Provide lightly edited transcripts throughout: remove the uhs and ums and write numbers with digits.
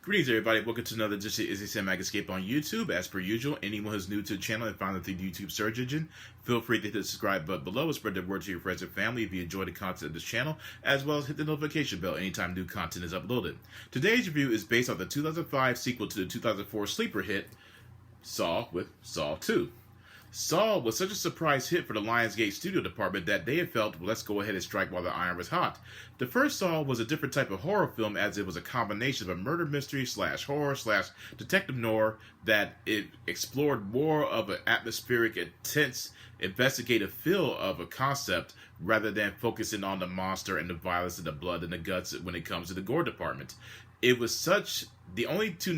Greetings, everybody. Welcome to another edition of Izzy Cinematic Escape on YouTube. As per usual, anyone who's new to the channel and found it through the YouTube search engine, feel free to hit the subscribe button below and spread the word to your friends and family if you enjoy the content of this channel, as well as hit the notification bell anytime new content is uploaded. Today's review is based on the 2005 sequel to the 2004 sleeper hit, Saw with Saw 2. Saw was such a surprise hit for the Lionsgate studio department that they had felt, well, let's go ahead and strike while the iron was hot. The first Saw was a different type of horror film, as it was a combination of a murder mystery / horror / detective noir that it explored more of an atmospheric, intense, investigative feel of a concept rather than focusing on the monster and the violence and the blood and the guts when it comes to the gore department. It was such the only two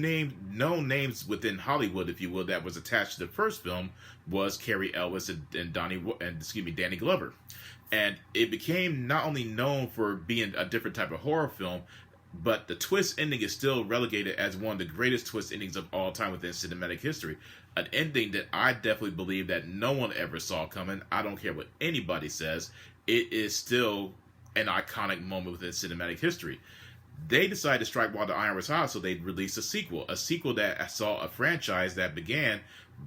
known names within Hollywood, if you will, that was attached to the first film was Cary Elwes and Danny Glover, and it became not only known for being a different type of horror film, but the twist ending is still relegated as one of the greatest twist endings of all time within cinematic history. An ending that I definitely believe that no one ever saw coming. I don't care what anybody says. It is still an iconic moment within cinematic history. They decided to strike while the iron was hot, so they released a sequel that saw a franchise that began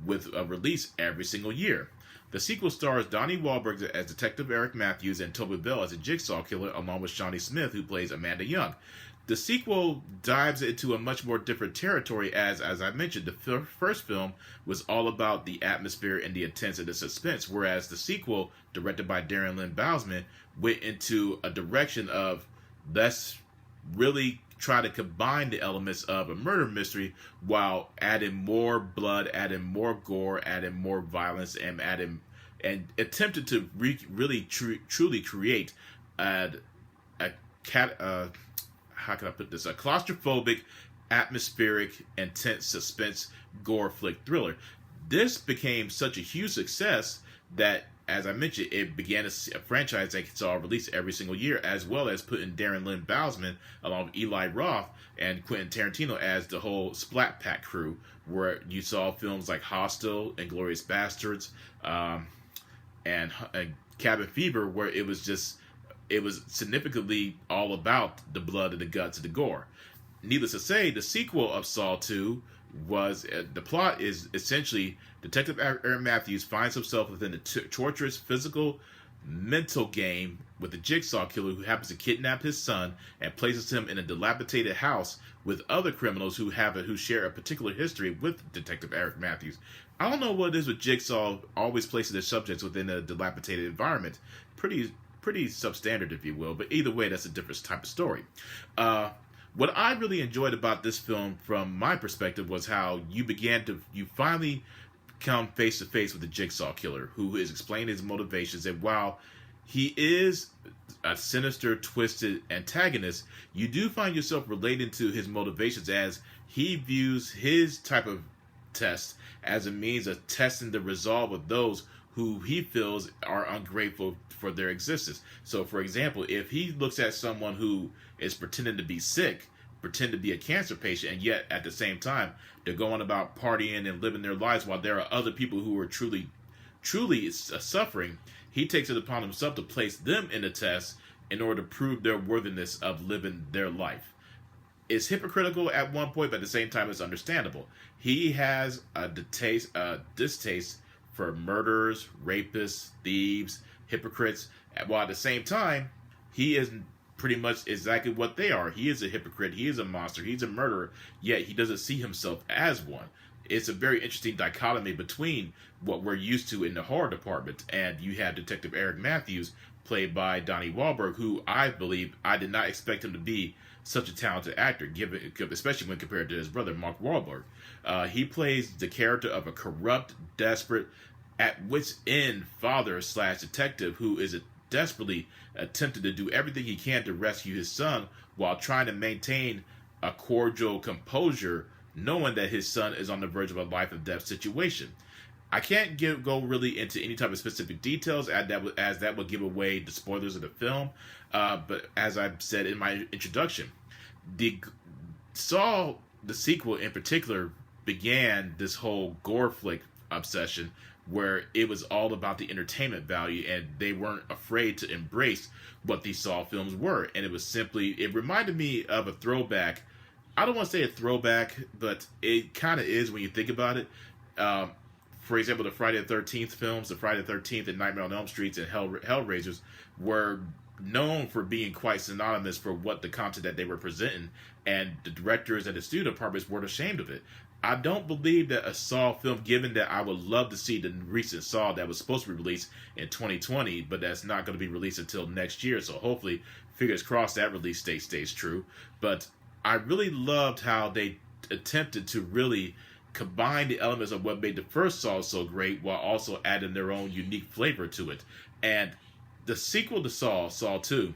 with a release every single year. The sequel stars Donnie Wahlberg as Detective Eric Matthews and Toby Bell as a jigsaw killer, along with Shawnee Smith, who plays Amanda Young. The sequel dives into a much more different territory, as I mentioned, the first film was all about the atmosphere and the intense and the suspense, whereas the sequel, directed by Darren Lynn Bousman, went into a direction of let's really try to combine the elements of a murder mystery while adding more blood, adding more gore, adding more violence, and attempted to truly create how can I put this? A claustrophobic, atmospheric, intense suspense gore flick thriller. This became such a huge success that, as I mentioned, it began a franchise that saw release every single year, as well as putting Darren Lynn Bousman along with Eli Roth and Quentin Tarantino as the whole Splat Pack crew, where you saw films like Hostel, Inglourious Bastards, and Cabin Fever, where it was significantly all about the blood and the guts and the gore. Needless to say, the sequel of Saw 2 was the plot is essentially Detective Eric Matthews finds himself within a torturous physical mental game with a jigsaw killer who happens to kidnap his son and places him in a dilapidated house with other criminals who share a particular history with Detective Eric Matthews. I don't know what it is with Jigsaw always placing their subjects within a dilapidated environment. Pretty substandard, if you will, but either way, that's a different type of story. What I really enjoyed about this film, from my perspective, was how you finally come face to face with the jigsaw killer, who is explaining his motivations. And while he is a sinister, twisted antagonist, you do find yourself relating to his motivations, as he views his type of test as a means of testing the resolve of those who he feels are ungrateful for their existence. So, for example, if he looks at someone who is pretending to be sick, pretend to be a cancer patient, and yet at the same time they're going about partying and living their lives while there are other people who are truly suffering, he takes it upon himself to place them in a test in order to prove their worthiness of living their life. It's hypocritical at one point, but at the same time it's understandable. He has a distaste for murderers, rapists, thieves, hypocrites, while at the same time he is pretty much exactly what they are. He is a hypocrite, he is a monster, he's a murderer, yet he doesn't see himself as one. It's a very interesting dichotomy between what we're used to in the horror department, and you have Detective Eric Matthews, played by Donnie Wahlberg, who I did not expect him to be such a talented actor, especially when compared to his brother, Mark Wahlberg. He plays the character of a corrupt, desperate, at wit's end father / detective who is desperately attempted to do everything he can to rescue his son while trying to maintain a cordial composure, knowing that his son is on the verge of a life or death situation. I can't go really into any type of specific details, as that would give away the spoilers of the film. But as I said in my introduction, the sequel in particular began this whole gore flick obsession, where it was all about the entertainment value, and they weren't afraid to embrace what these Saw films were. And it reminded me of a throwback I don't want to say a throwback, but it kind of is when you think about it. For example, the Friday the 13th films, the Friday the 13th and Nightmare on Elm Street and Hellraisers were known for being quite synonymous for what the content that they were presenting, and the directors and the studio departments weren't ashamed of it. I don't believe that a Saw film, given that I would love to see the recent Saw that was supposed to be released in 2020, but that's not going to be released until next year, so hopefully, fingers crossed, that release date stays true. But I really loved how they attempted to really combine the elements of what made the first Saw so great while also adding their own unique flavor to it. And the sequel to Saw, Saw 2,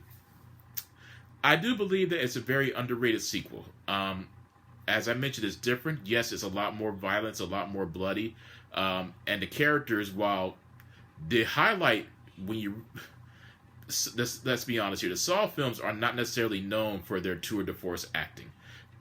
I do believe that it's a very underrated sequel. As I mentioned, it's different. Yes, it's a lot more violence, a lot more bloody. And the characters, while the highlight, when you... Let's be honest here. The Saw films are not necessarily known for their tour de force acting.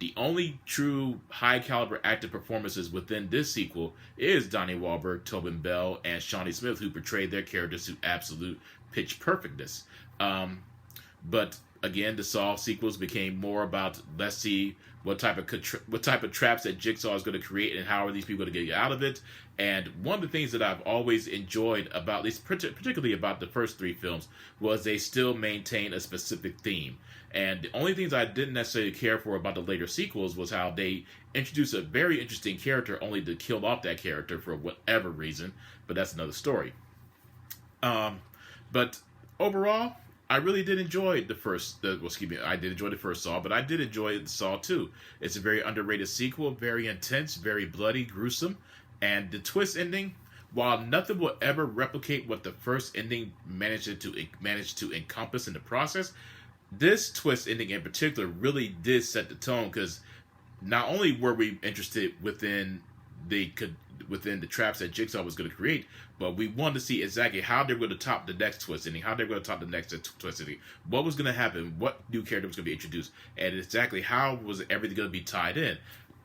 The only true high-caliber acting performances within this sequel is Donnie Wahlberg, Tobin Bell, and Shawnee Smith, who portrayed their characters to absolute pitch perfectness. But again, the Saw sequels became more about, let's see what type of traps that Jigsaw is going to create and how are these people going to get out of it. And one of the things that I've always enjoyed about, at least particularly about the first three films, was they still maintain a specific theme. And the only things I didn't necessarily care for about the later sequels was how they introduced a very interesting character only to kill off that character for whatever reason. But that's another story. But overall, I really did enjoy I did enjoy the first Saw, but I did enjoy Saw 2. It's a very underrated sequel, very intense, very bloody, gruesome, and the twist ending, while nothing will ever replicate what the first ending managed to encompass in the process, this twist ending in particular really did set the tone, because not only were we interested within the traps that Jigsaw was going to create, but we wanted to see exactly how they were going to top the next twist ending, how they were going to top the next twist ending, what was going to happen, what new character was going to be introduced, and exactly how was everything going to be tied in.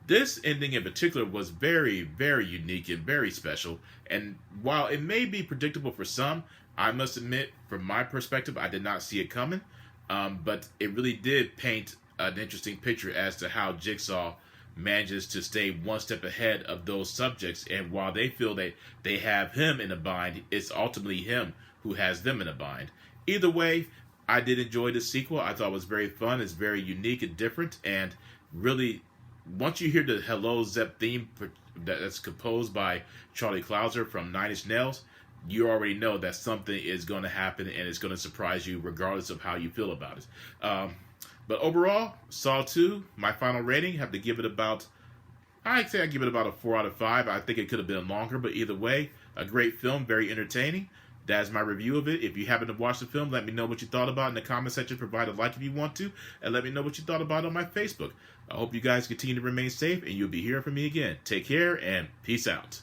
This ending in particular was very, very unique and very special, and while it may be predictable for some, I must admit, from my perspective, I did not see it coming, but it really did paint an interesting picture as to how Jigsaw manages to stay one step ahead of those subjects, and while they feel that they have him in a bind, it's ultimately him who has them in a bind. Either way, I did enjoy this sequel. I thought it was very fun. It's very unique and different, and really, once you hear the Hello Zep theme that's composed by Charlie Clouser from Nine Inch Nails, you already know that something is going to happen and it's going to surprise you regardless of how you feel about it. But overall, Saw 2, my final rating, have to give it about, I'd say I give it about a 4 out of 5. I think it could have been longer, but either way, a great film, very entertaining. That's my review of it. If you happen to watch the film, let me know what you thought about it in the comment section. Provide a like if you want to, and let me know what you thought about it on my Facebook. I hope you guys continue to remain safe, and you'll be hearing from me again. Take care, and peace out.